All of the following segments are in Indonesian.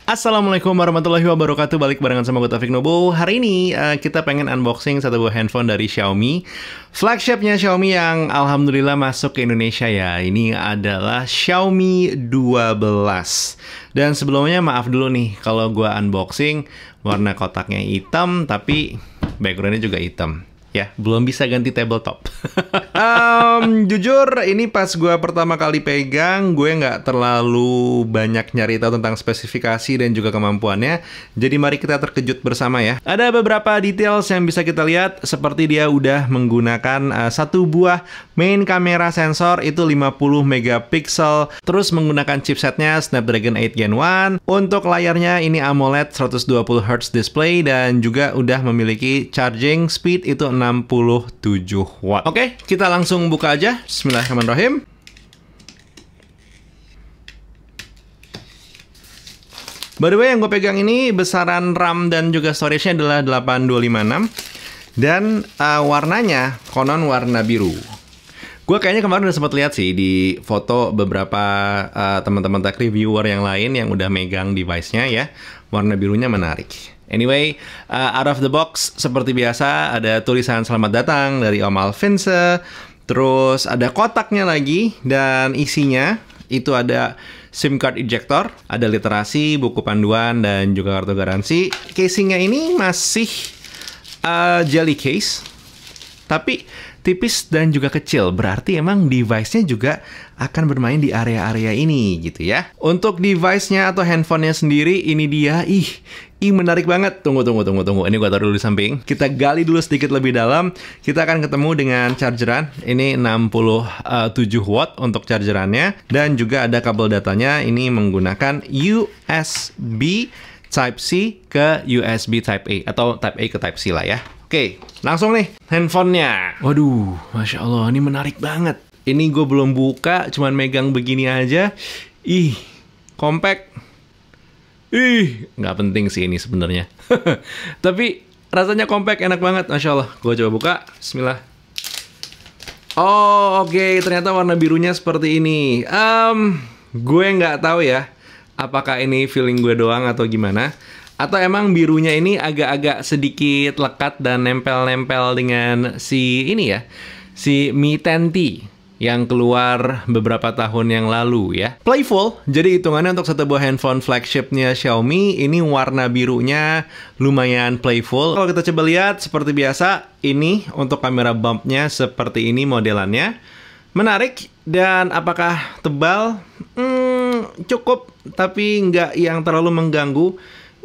Assalamualaikum warahmatullahi wabarakatuh. Balik barengan sama gue Taufik Nobo. Hari ini kita pengen unboxing satu buah handphone dari Xiaomi. Flagshipnya Xiaomi yang alhamdulillah masuk ke Indonesia ya. Ini adalah Xiaomi 12. Dan sebelumnya maaf dulu nih kalau gue unboxing warna kotaknya hitam tapi backgroundnya juga hitam. Ya, belum bisa ganti tabletop. Jujur, ini pas gue pertama kali pegang, gue nggak terlalu banyak nyari tahu tentang spesifikasi dan juga kemampuannya. Jadi mari kita terkejut bersama ya. Ada beberapa details yang bisa kita lihat, seperti dia udah menggunakan satu buah main kamera sensor, itu 50 megapiksel. Terus menggunakan chipsetnya Snapdragon 8 Gen 1. Untuk layarnya ini AMOLED 120Hz display dan juga udah memiliki charging speed itu 67 watt. Oke, kita langsung buka aja. Bismillahirrahmanirrahim. By the way, yang gue pegang ini besaran RAM dan juga storage-nya adalah 8256. Dan warnanya konon warna biru. Gue kayaknya kemarin udah sempat lihat sih di foto beberapa teman-teman tech reviewer yang lain yang udah megang device-nya ya. Warna birunya menarik. Anyway, out of the box seperti biasa ada tulisan selamat datang dari Om Alvinse. Terus ada kotaknya lagi dan isinya itu ada SIM card ejector, ada literasi, buku panduan dan juga kartu garansi. Casingnya ini masih jelly case, tapi tipis dan juga kecil, berarti emang device-nya juga akan bermain di area-area ini gitu ya. Untuk device-nya atau handphonenya sendiri, ini dia, menarik banget. Tunggu. Ini gua taruh dulu di samping. Kita gali dulu sedikit lebih dalam. Kita akan ketemu dengan chargeran. Ini 67 watt untuk chargerannya. Dan juga ada kabel datanya. Ini menggunakan USB Type-C ke USB Type-A. Atau Type-A ke Type-C lah ya. Oke, langsung nih handphonenya. Waduh, Masya Allah, ini menarik banget. Ini gue belum buka, cuman megang begini aja. Compact. Nggak penting sih ini sebenarnya. Tapi rasanya compact, enak banget, Masya Allah. Gue coba buka, bismillah. Oh, oke, ternyata warna birunya seperti ini. Gue nggak tahu ya, apakah ini feeling gue doang atau gimana. Atau emang birunya ini agak-agak sedikit lekat dan nempel-nempel dengan si ini ya, si Mi 10T yang keluar beberapa tahun yang lalu ya. Playful, jadi hitungannya untuk satu buah handphone flagshipnya Xiaomi, ini warna birunya lumayan playful. Kalau kita coba lihat, seperti biasa, ini untuk kamera bumpnya seperti ini modelannya. Menarik, dan apakah tebal? Cukup, tapi nggak yang terlalu mengganggu.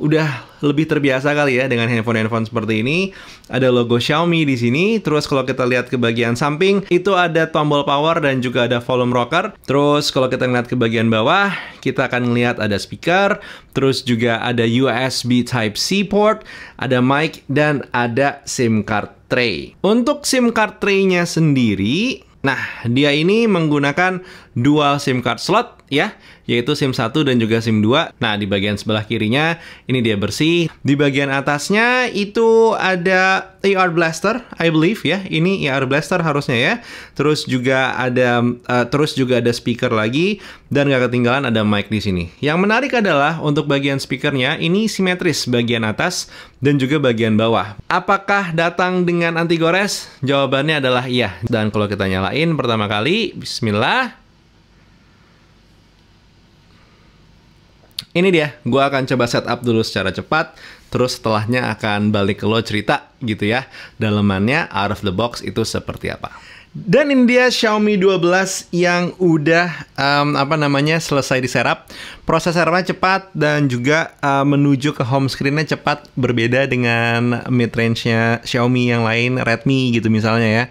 Udah lebih terbiasa kali ya dengan handphone-handphone seperti ini. Ada logo Xiaomi di sini. Terus kalau kita lihat ke bagian samping, itu ada tombol power dan juga ada volume rocker. Terus kalau kita lihat ke bagian bawah, kita akan lihat ada speaker. Terus juga ada USB Type-C port, ada mic, dan ada SIM card tray. Untuk SIM card tray-nya sendiri, nah, dia ini menggunakan dual SIM card slot ya, yaitu SIM 1 dan juga SIM 2. Nah, di bagian sebelah kirinya ini dia bersih. Di bagian atasnya itu ada AR blaster, I believe ya. Ini AR blaster harusnya ya. Terus juga ada speaker lagi dan nggak ketinggalan ada mic di sini. Yang menarik adalah untuk bagian speakernya ini simetris bagian atas dan juga bagian bawah. Apakah datang dengan anti gores? Jawabannya adalah iya. Dan kalau kita nyalain pertama kali, bismillah. Ini dia, gue akan coba setup dulu secara cepat, terus setelahnya akan balik ke lo cerita gitu ya, dalemannya out of the box itu seperti apa. Dan ini dia Xiaomi 12 yang udah selesai diserap. Proses serapnya cepat dan juga menuju ke home screen-nya cepat, berbeda dengan mid-range-nya Xiaomi yang lain, Redmi gitu misalnya ya.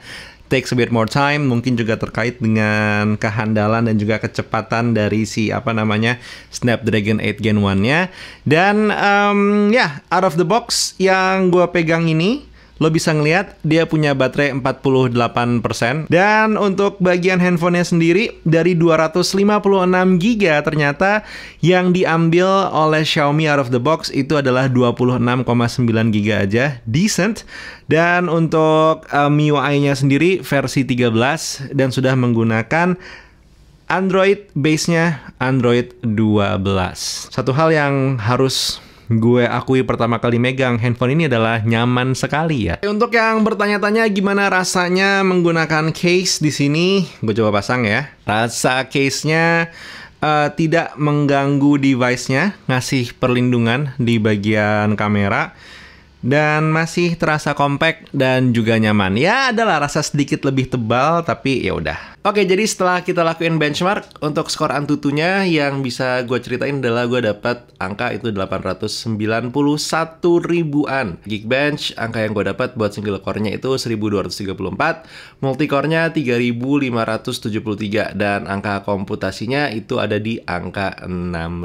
Takes a bit more time, mungkin juga terkait dengan kehandalan dan juga kecepatan dari si Snapdragon 8 Gen 1-nya. Dan out of the box yang gue pegang ini, lo bisa ngelihat dia punya baterai 48%. Dan untuk bagian handphonenya sendiri, dari 256 GB ternyata yang diambil oleh Xiaomi out of the box itu adalah 26,9 GB aja, decent. Dan untuk MIUI-nya sendiri versi 13 dan sudah menggunakan Android base-nya Android 12. Satu hal yang harus gue akui pertama kali megang handphone ini adalah nyaman sekali ya. Untuk yang bertanya-tanya gimana rasanya menggunakan case di sini, gue coba pasang ya. Rasa case-nya tidak mengganggu device-nya, ngasih perlindungan di bagian kamera. Dan masih terasa compact dan juga nyaman. Ya, adalah rasa sedikit lebih tebal, tapi ya udah. Oke, jadi setelah kita lakuin benchmark untuk skor Antutunya yang bisa gue ceritain adalah gue dapat angka itu 891 ribuan. Geekbench angka yang gue dapat buat single core-nya itu 1234, multicore-nya 3573 dan angka komputasinya itu ada di angka 6000.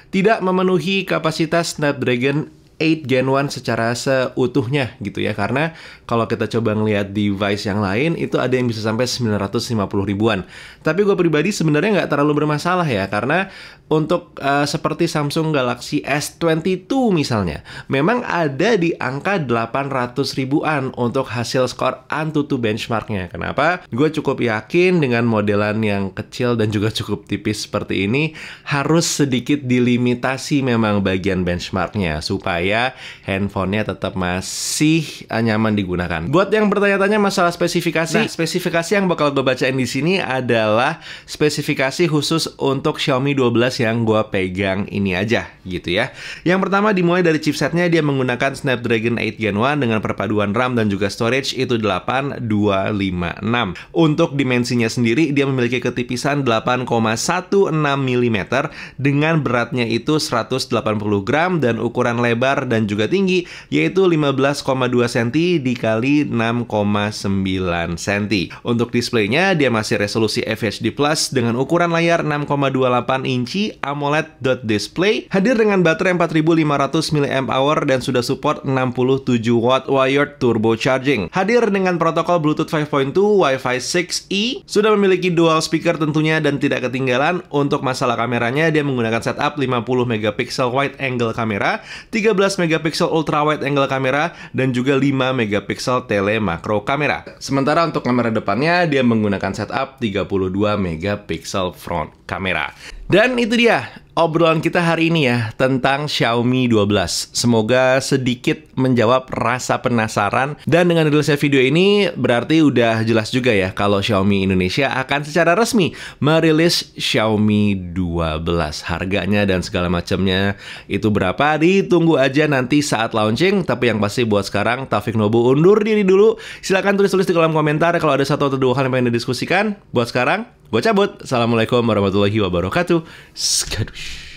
Tidak memenuhi kapasitas Snapdragon 8 Gen 1 secara seutuhnya gitu ya, karena kalau kita coba ngelihat device yang lain itu ada yang bisa sampai 950 ribuan. Tapi gue pribadi sebenarnya nggak terlalu bermasalah ya, karena untuk seperti Samsung Galaxy S22 misalnya, memang ada di angka 800 ribuan untuk hasil skor Antutu benchmarknya. Kenapa? Gue cukup yakin dengan modelan yang kecil dan juga cukup tipis seperti ini harus sedikit dilimitasi memang bagian benchmarknya supaya handphonenya tetap masih nyaman digunakan. Buat yang bertanya-tanya masalah spesifikasi, spesifikasi yang bakal gue bacain di sini adalah spesifikasi khusus untuk Xiaomi 12 yang gue pegang ini aja gitu ya. Yang pertama dimulai dari chipsetnya, dia menggunakan Snapdragon 8 Gen 1 dengan perpaduan RAM dan juga storage itu 8256. Untuk dimensinya sendiri dia memiliki ketipisan 8,16 mm dengan beratnya itu 180 gram dan ukuran lebar dan juga tinggi yaitu 15,2 cm dikali 6,9 cm. Untuk displaynya dia masih resolusi FHD+ dengan ukuran layar 6,28 inci AMOLED dot display, hadir dengan baterai 4500 mAh dan sudah support 67 watt wired turbo charging. Hadir dengan protokol Bluetooth 5.2, Wi-Fi 6E, sudah memiliki dual speaker tentunya dan tidak ketinggalan. Untuk masalah kameranya dia menggunakan setup 50 megapiksel wide angle kamera, 13 megapiksel ultra wide angle kamera dan juga 5 megapiksel tele makro kamera. Sementara untuk kamera depannya dia menggunakan setup 32 megapiksel front kamera. Dan itu dia obrolan kita hari ini ya tentang Xiaomi 12. Semoga sedikit menjawab rasa penasaran. Dan dengan rilisnya video ini berarti udah jelas juga ya kalau Xiaomi Indonesia akan secara resmi merilis Xiaomi 12. Harganya dan segala macamnya itu berapa ditunggu aja nanti saat launching. Tapi yang pasti buat sekarang Taufik Nobo undur diri dulu. Silahkan tulis-tulis di kolom komentar kalau ada satu atau dua hal yang pengen didiskusikan. Buat sekarang gue cabut. Assalamualaikum warahmatullahi wabarakatuh. Skadush.